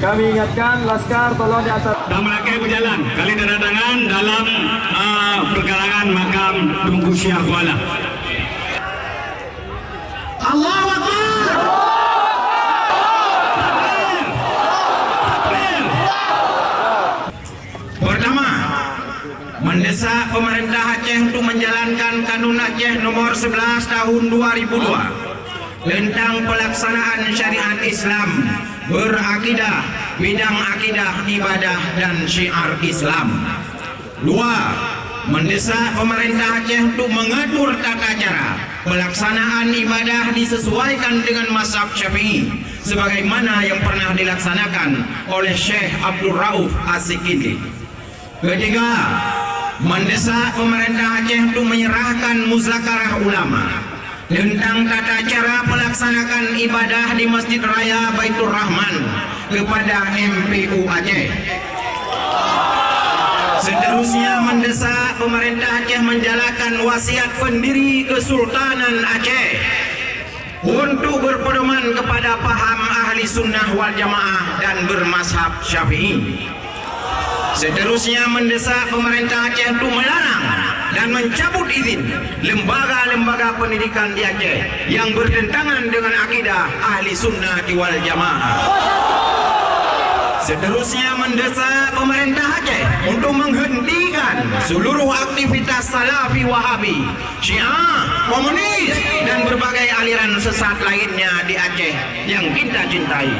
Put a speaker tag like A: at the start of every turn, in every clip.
A: Kami ingatkan Laskar tolong di atas.
B: Dan mereka berjalan kali kedatangan dalam perkarangan makam Tunku Syah Kuala. Allahu Akbar. Pertama, mendesak pemerintah Aceh untuk menjalankan Kanun Aceh nomor 11 tahun 2002 tentang pelaksanaan syariat Islam berakidah, bidang akidah, ibadah dan syiar Islam. Dua, mendesak pemerintah Aceh untuk mengatur tata cara pelaksanaan ibadah disesuaikan dengan mazhab Syafi'i sebagaimana yang pernah dilaksanakan oleh Syekh Abdul Rauf As-Sikindi. Ketiga, mendesak pemerintah Aceh untuk menyerahkan muzakarah ulama tentang tata cara pelaksanakan ibadah di Masjid Raya Baitur Rahman kepada MPU Aceh. Seterusnya, mendesak pemerintah Aceh menjalankan wasiat pendiri Kesultanan Aceh untuk berpedoman kepada paham ahli sunnah wal jamaah dan bermazhab Syafi'i. Seterusnya, mendesak pemerintah Aceh untuk melarang dan mencabut izin lembaga-lembaga pendidikan di Aceh yang bertentangan dengan akidah ahli sunnah wal jamaah. Seterusnya, mendesak pemerintah Aceh untuk menghentikan seluruh aktivitas Salafi Wahabi, Syiah, Komunis dan berbagai aliran sesat lainnya di Aceh yang kita cintai.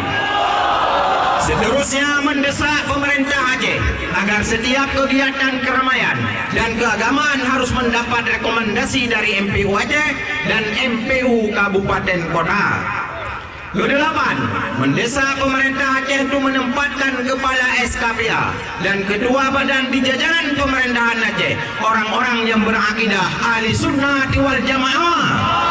B: Seterusnya, mendesak pemerintah Aceh agar setiap kegiatan keramaian dan keagamaan harus mendapat rekomendasi dari MPU Aceh dan MPU Kabupaten Kota. Kedelapan, mendesak pemerintah Aceh untuk menempatkan kepala SKPA dan ketua badan di jajaran pemerintahan Aceh orang-orang yang berakidah ahli sunnah wal jamaah